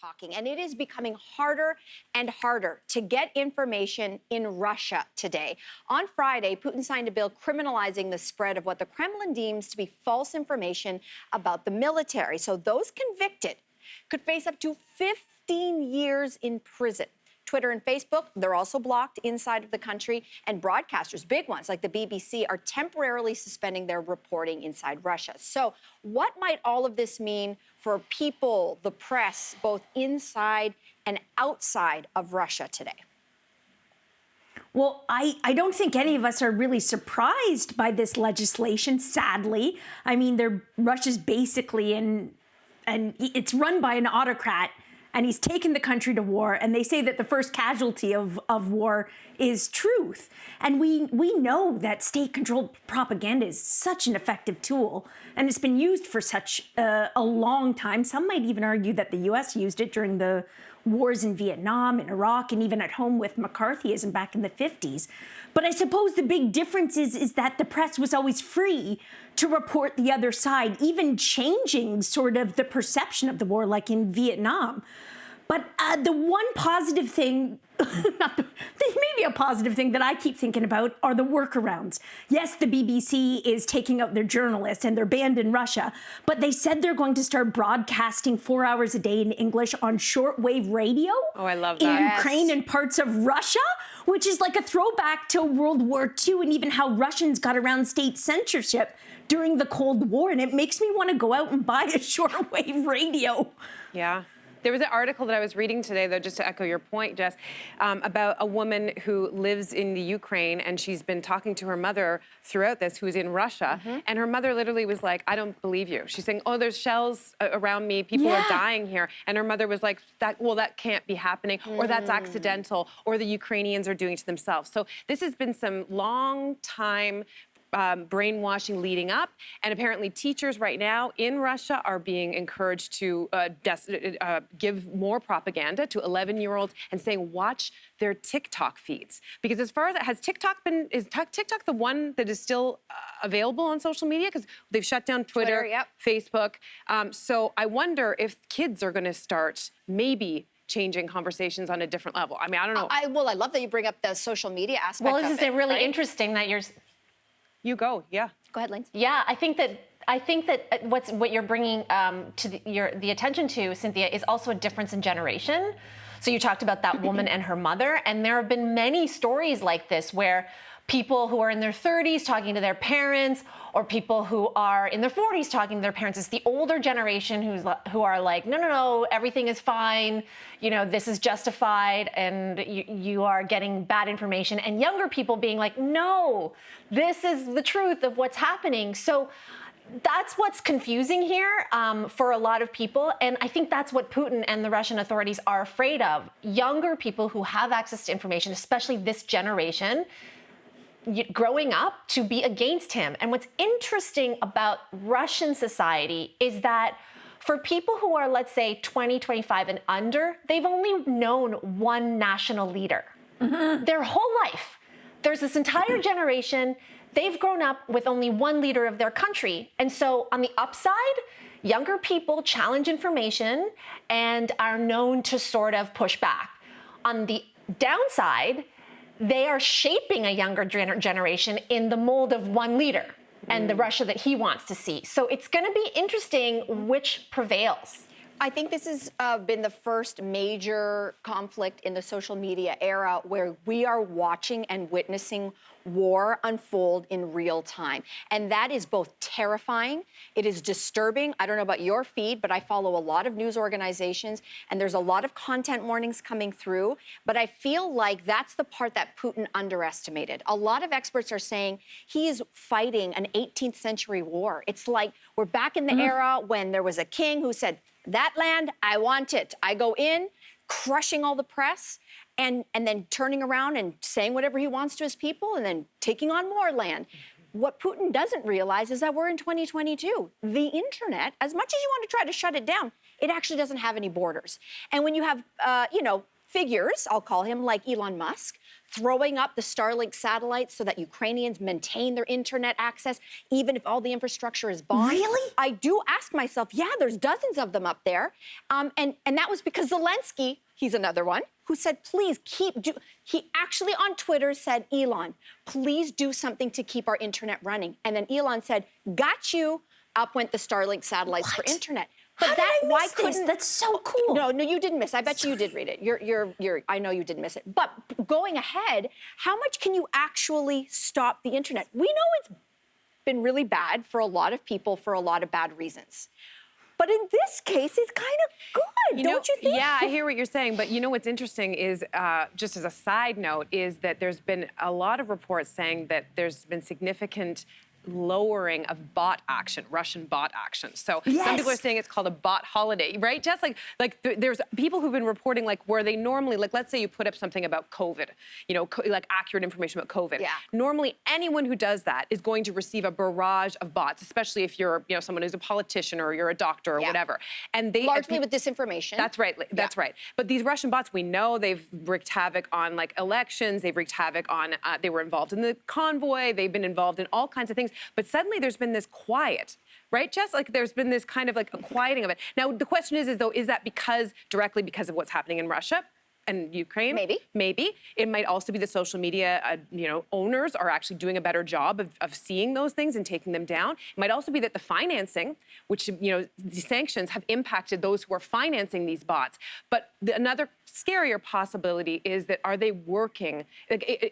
talking, and it is becoming harder and harder to get information in Russia today. On Friday, Putin signed a bill criminalizing the spread of what the Kremlin deems to be false information about the military. So those convicted could face up to 15 years in prison. Twitter and Facebook, they're also blocked inside of the country, and broadcasters, big ones like the BBC, are temporarily suspending their reporting inside Russia. So what might all of this mean for people, the press, both inside and outside of Russia today? Well, I don't think any of us are really surprised by this legislation, sadly. I mean, Russia's basically and it's run by an autocrat, and he's taken the country to war, and they say that the first casualty of war is truth. And we know that state-controlled propaganda is such an effective tool, and it's been used for such a long time. Some might even argue that the U.S. used it during the wars in Vietnam and Iraq, and even at home with McCarthyism back in the 50s. But I suppose the big difference is that the press was always free to report the other side, even changing sort of the perception of the war, like in Vietnam. But the one positive thing, maybe a positive thing that I keep thinking about are the workarounds. Yes, the BBC is taking out their journalists and they're banned in Russia, but they said they're going to start broadcasting 4 hours a day in English on shortwave radio. Oh, I love that. In Ukraine and parts of Russia, which is like a throwback to World War II and even how Russians got around state censorship during the Cold War. And it makes me want to go out and buy a shortwave radio. Yeah. There was an article that I was reading today, though, just to echo your point, Jess, about a woman who lives in the Ukraine, and she's been talking to her mother throughout this, who's in Russia, and her mother literally was like, I don't believe you. She's saying, oh, there's shells around me, people are dying here. And her mother was like, that can't be happening, or that's accidental, or the Ukrainians are doing it to themselves. So this has been some long time brainwashing leading up, and apparently teachers right now in Russia are being encouraged to give more propaganda to 11-year-olds and saying watch their TikTok feeds, because as far as is TikTok the one that is still available on social media, because they've shut down Twitter, Facebook. So I wonder if kids are going to start maybe changing conversations on a different level. I mean, I don't know. I love that you bring up the social media aspect. Well, isn't it really interesting that you're... You go, yeah. Go ahead, Lainey. Yeah, I think that what you're bringing to the attention to, Cynthia, is also a difference in generation. So you talked about that woman and her mother, and there have been many stories like this where people who are in their 30s talking to their parents, or people who are in their 40s talking to their parents. It's the older generation who are like, no, everything is fine. You know, this is justified, and you are getting bad information. And younger people being like, no, this is the truth of what's happening. So that's what's confusing here for a lot of people. And I think that's what Putin and the Russian authorities are afraid of. Younger people who have access to information, especially this generation, growing up to be against him. And what's interesting about Russian society is that for people who are, let's say, 20, 25 and under, they've only known one national leader their whole life. There's this entire generation, they've grown up with only one leader of their country. And so on the upside, younger people challenge information and are known to sort of push back. On the downside, they are shaping a younger generation in the mold of one leader and the Russia that he wants to see. So it's going to be interesting which prevails. I think this has been the first major conflict in the social media era where we are watching and witnessing war unfold in real time. And that is both terrifying, it is disturbing. I don't know about your feed, but I follow a lot of news organizations, and there's a lot of content warnings coming through. But I feel like that's the part that Putin underestimated. A lot of experts are saying he is fighting an 18th century war. It's like we're back in the era when there was a king who said, that land, I want it. I go in, crushing all the press, and then turning around and saying whatever he wants to his people, and then taking on more land. What Putin doesn't realize is that we're in 2022. The internet, as much as you want to try to shut it down, it actually doesn't have any borders. And when you have, figures, I'll call him, like Elon Musk, throwing up the Starlink satellites so that Ukrainians maintain their internet access, even if all the infrastructure is bombed. Really? I do ask myself, yeah, there's dozens of them up there. And that was because Zelensky, he's another one, who said, please he actually on Twitter said, Elon, please do something to keep our internet running. And then Elon said, got you. Up went the Starlink satellites for internet. But How did I miss this? That's so cool. No, you didn't miss. I bet you did read it. I know you didn't miss it. But going ahead, how much can you actually stop the internet? We know it's been really bad for a lot of people for a lot of bad reasons. But in this case, it's kind of good, don't you think? Yeah, I hear what you're saying. But what's interesting is, just as a side note, is that there's been a lot of reports saying that there's been significant lowering of bot action, Russian bot action. So some people are saying it's called a bot holiday, right? Just there's people who've been reporting where they normally, let's say you put up something about COVID, accurate information about COVID. Yeah. Normally anyone who does that is going to receive a barrage of bots, especially if you're, someone who's a politician or you're a doctor or whatever. And they largely with disinformation. That's right. That's right. But these Russian bots, we know they've wreaked havoc on elections. They've wreaked havoc on. They were involved in the convoy. They've been involved in all kinds of things. But suddenly there's been this quiet, right, Jess? There's been this kind of a quieting of it. Now, the question is that directly because of what's happening in Russia and Ukraine? Maybe. Maybe. It might also be the social media, owners are actually doing a better job of seeing those things and taking them down. It might also be that the financing, which, the sanctions have impacted those who are financing these bots. But another scarier possibility is that are they working?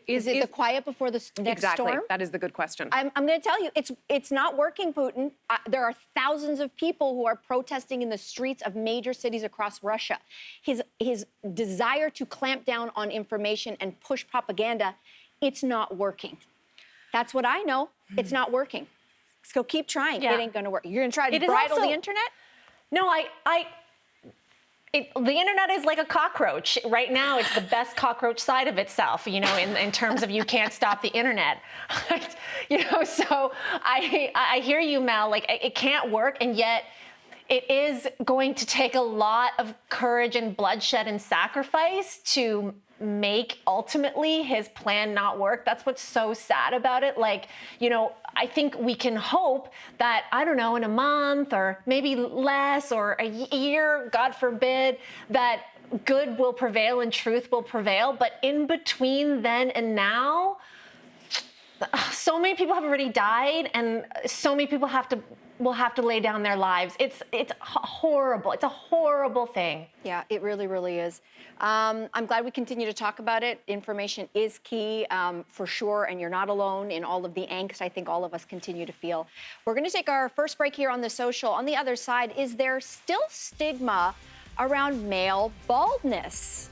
Is it the quiet before the next storm? That is the good question. I'm going to tell you, it's not working, Putin. There are thousands of people who are protesting in the streets of major cities across Russia. His desire to clamp down on information and push propaganda, it's not working. That's what I know. It's not working. So keep trying. Yeah. It ain't going to work. You're going to try to bridle the internet? No, the internet is like a cockroach. Right now, it's the best cockroach side of itself, in terms of you can't stop the internet. So I hear you, Mel, it can't work, and yet it is going to take a lot of courage and bloodshed and sacrifice to make ultimately his plan not work. That's what's so sad about it. I think we can hope that, I don't know, in a month or maybe less or a year, God forbid, that good will prevail and truth will prevail. But in between then and now, so many people have already died and so many people will have to lay down their lives. It's horrible. It's a horrible thing. Yeah, it really, really is. I'm glad we continue to talk about it. Information is key for sure, and you're not alone in all of the angst I think all of us continue to feel. We're going to take our first break here on The Social. On the other side, is there still stigma around male baldness?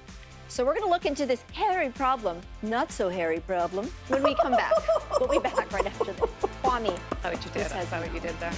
So we're going to look into this hairy problem, not so hairy problem, when we come back. We'll be back right after this. Kwame. I saw what you did. I saw what you did there.